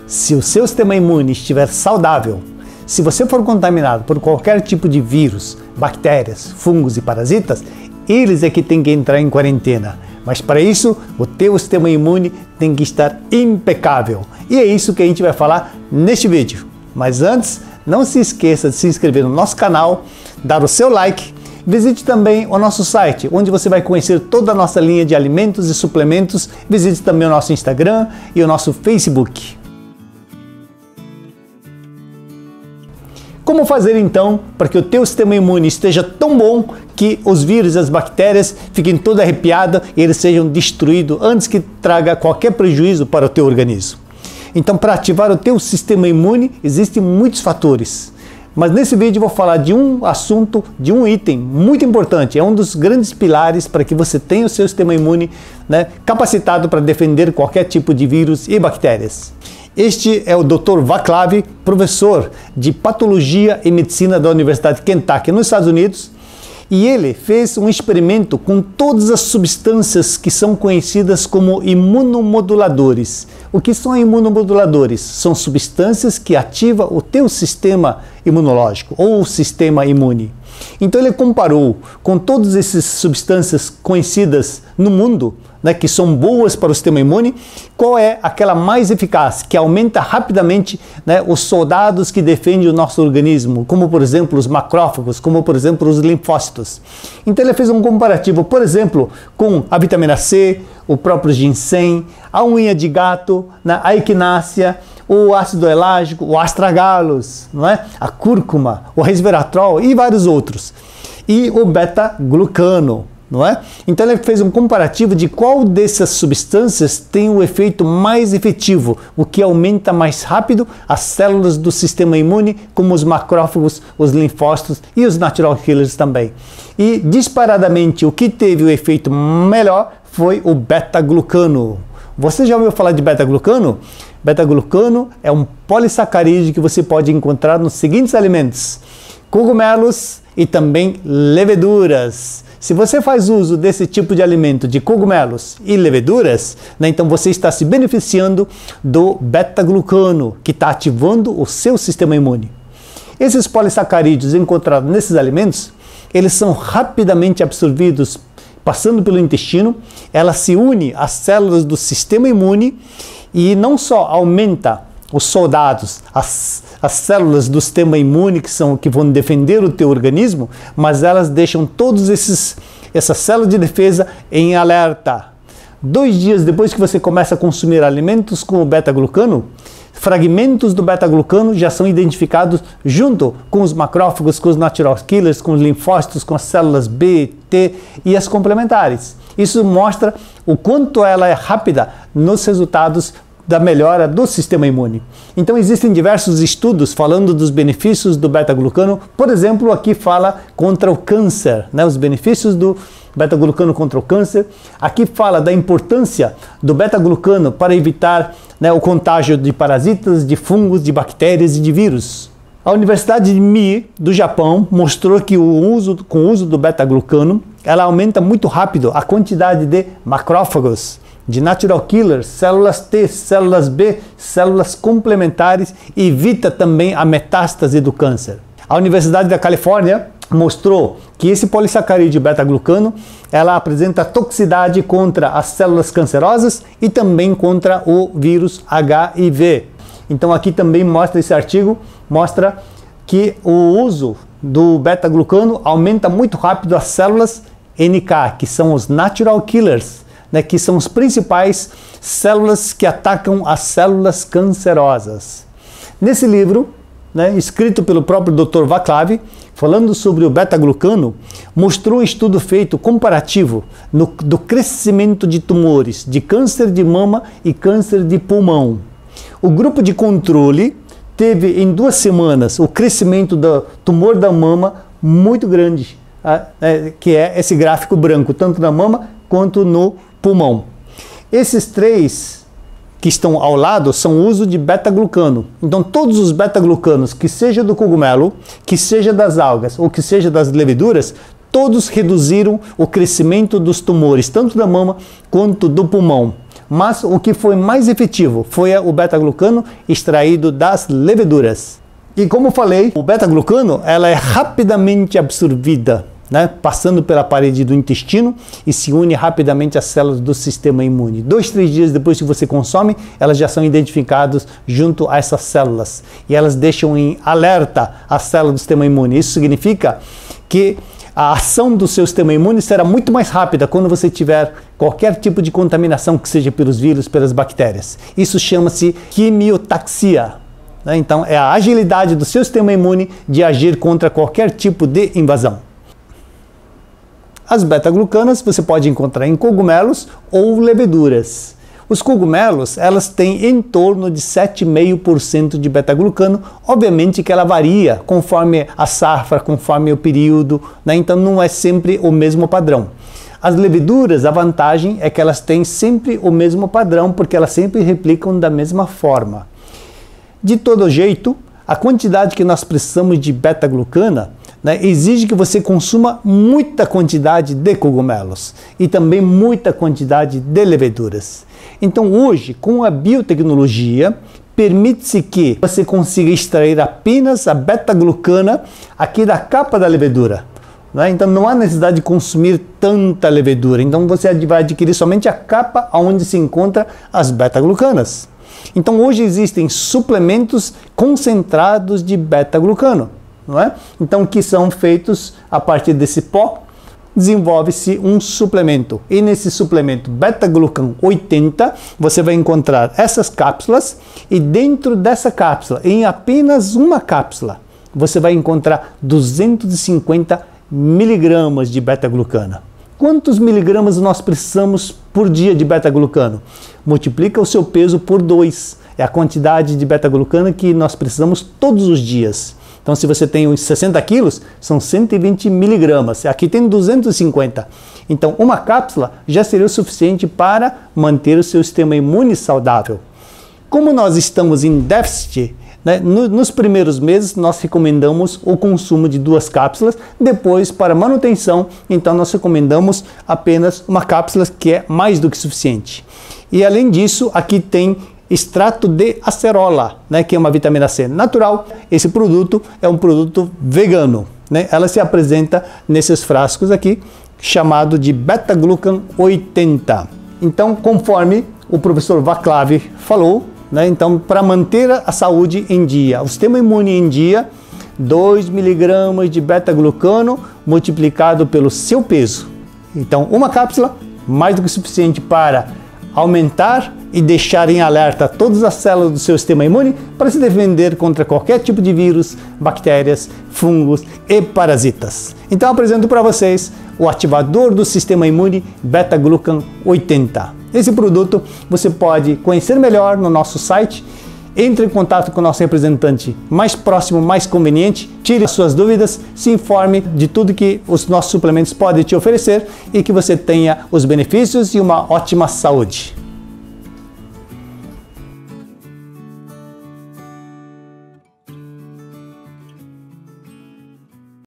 Se o seu sistema imune estiver saudável, se você for contaminado por qualquer tipo de vírus, bactérias, fungos e parasitas, eles é que têm que entrar em quarentena. Mas para isso, o teu sistema imune tem que estar impecável. E é isso que a gente vai falar neste vídeo. Mas antes, não se esqueça de se inscrever no nosso canal, dar o seu like. Visite também o nosso site, onde você vai conhecer toda a nossa linha de alimentos e suplementos. Visite também o nosso Instagram e o nosso Facebook. Como fazer então para que o teu sistema imune esteja tão bom que os vírus e as bactérias fiquem todo arrepiados e eles sejam destruídos antes que traga qualquer prejuízo para o teu organismo? Então, para ativar o teu sistema imune, existem muitos fatores. Mas nesse vídeo eu vou falar de um assunto, de um item muito importante. É um dos grandes pilares para que você tenha o seu sistema imune, capacitado para defender qualquer tipo de vírus e bactérias. Este é o Dr. Vaclav, professor de Patologia e Medicina da Universidade de Kentucky, nos Estados Unidos, e ele fez um experimento com todas as substâncias que são conhecidas como imunomoduladores. O que são imunomoduladores? São substâncias que ativam o teu sistema imunológico ou o sistema imune. Então ele comparou com todas essas substâncias conhecidas no mundo, que são boas para o sistema imune, qual é aquela mais eficaz, que aumenta rapidamente os soldados que defendem o nosso organismo, como por exemplo os macrófagos, como por exemplo os linfócitos. Então ele fez um comparativo, por exemplo, com a vitamina C, o próprio ginseng, a unha de gato, a equinácea, o ácido elágico, o astragalus, a cúrcuma, o resveratrol e vários outros. E o beta-glucano. Então ele fez um comparativo de qual dessas substâncias tem o efeito mais efetivo, o que aumenta mais rápido as células do sistema imune, como os macrófagos, os linfócitos e os natural killers também. E disparadamente o que teve o efeito melhor foi o beta-glucano. Você já ouviu falar de beta-glucano? Beta-glucano é um polissacarídeo que você pode encontrar nos seguintes alimentos: cogumelos e também leveduras. Se você faz uso desse tipo de alimento, de cogumelos e leveduras, então você está se beneficiando do beta-glucano, que está ativando o seu sistema imune. Esses polissacarídeos encontrados nesses alimentos, eles são rapidamente absorvidos passando pelo intestino, ela se une às células do sistema imune e não só aumenta os soldados, as células do sistema imune que vão defender o teu organismo, mas elas deixam todos essas células de defesa em alerta. 2 dias depois que você começa a consumir alimentos com o beta-glucano, fragmentos do beta-glucano já são identificados junto com os macrófagos, com os natural killers, com os linfócitos, com as células B, T e as complementares. Isso mostra o quanto ela é rápida nos resultados da melhora do sistema imune. Então existem diversos estudos falando dos benefícios do beta-glucano. Por exemplo, aqui fala contra o câncer, os benefícios do beta-glucano contra o câncer. Aqui fala da importância do beta-glucano para evitar o contágio de parasitas, de fungos, de bactérias e de vírus. A Universidade de Mie, do Japão, mostrou que com o uso do beta-glucano, ela aumenta muito rápido a quantidade de macrófagos, de natural killers, células T, células B, células complementares e evita também a metástase do câncer. A Universidade da Califórnia mostrou que esse polissacarídeo beta-glucano, ela apresenta toxicidade contra as células cancerosas e também contra o vírus HIV. Então aqui também mostra esse artigo, mostra que o uso do beta-glucano aumenta muito rápido as células NK, que são os natural killers, que são as principais células que atacam as células cancerosas. Nesse livro, escrito pelo próprio Dr. Vaclav, falando sobre o beta-glucano, mostrou um estudo feito comparativo do crescimento de tumores de câncer de mama e câncer de pulmão. O grupo de controle teve em 2 semanas o crescimento do tumor da mama muito grande, que é esse gráfico branco, tanto na mama quanto no pulmão. Esses 3 que estão ao lado são o uso de beta-glucano. Então todos os beta-glucanos, que seja do cogumelo, que seja das algas ou que seja das leveduras, todos reduziram o crescimento dos tumores, tanto da mama quanto do pulmão. mas o que foi mais efetivo foi o beta-glucano extraído das leveduras. E como falei, o beta-glucano ela é rapidamente absorvida, né, passando pela parede do intestino e se une rapidamente às células do sistema imune. 2, 3 dias depois que você consome, elas já são identificadas junto a essas células e elas deixam em alerta as células do sistema imune. Isso significa que a ação do seu sistema imune será muito mais rápida quando você tiver qualquer tipo de contaminação, que seja pelos vírus, pelas bactérias. Isso chama-se quimiotaxia. Então, é a agilidade do seu sistema imune de agir contra qualquer tipo de invasão. As beta-glucanas você pode encontrar em cogumelos ou leveduras. Os cogumelos, elas têm em torno de 7,5% de beta-glucano. Obviamente que ela varia conforme a safra, conforme o período, né? Então não é sempre o mesmo padrão. As leveduras, a vantagem é que elas têm sempre o mesmo padrão, porque elas sempre replicam da mesma forma. De todo jeito, a quantidade que nós precisamos de beta-glucana, né, exige que você consuma muita quantidade de cogumelos e também muita quantidade de leveduras. Então hoje, com a biotecnologia, permite-se que você consiga extrair apenas a beta-glucana aqui da capa da levedura. Né? Então não há necessidade de consumir tanta levedura. Então você vai adquirir somente a capa onde se encontram as beta-glucanas. Então hoje existem suplementos concentrados de beta-glucano, não é? Então que são feitos a partir desse pó, desenvolve-se um suplemento. E nesse suplemento beta-glucan 80, você vai encontrar essas cápsulas e dentro dessa cápsula, em apenas uma cápsula, você vai encontrar 250 miligramas de beta-glucana. Quantos miligramas nós precisamos por dia de beta-glucano? Multiplica o seu peso por 2. É a quantidade de beta-glucana que nós precisamos todos os dias. Então, se você tem uns 60 quilos, são 120 miligramas. Aqui tem 250. Então, uma cápsula já seria o suficiente para manter o seu sistema imune saudável. Como nós estamos em déficit, né, nos primeiros meses nós recomendamos o consumo de 2 cápsulas, depois para manutenção, então nós recomendamos apenas uma cápsula que é mais do que suficiente. E além disso, aqui tem extrato de acerola, né, que é uma vitamina C natural. Esse produto é um produto vegano, né? Ela se apresenta nesses frascos aqui, chamado de beta-glucan 80. Então, conforme o professor Vaclav falou, né, então para manter a saúde em dia, o sistema imune em dia, 2 miligramas de beta-glucano multiplicado pelo seu peso. Então, uma cápsula, mais do que suficiente para aumentar e deixar em alerta todas as células do seu sistema imune para se defender contra qualquer tipo de vírus, bactérias, fungos e parasitas. Então apresento para vocês o ativador do sistema imune beta-glucan 80. Esse produto você pode conhecer melhor no nosso site. Entre em contato com o nosso representante mais próximo, mais conveniente, tire as suas dúvidas, se informe de tudo que os nossos suplementos podem te oferecer e que você tenha os benefícios e uma ótima saúde.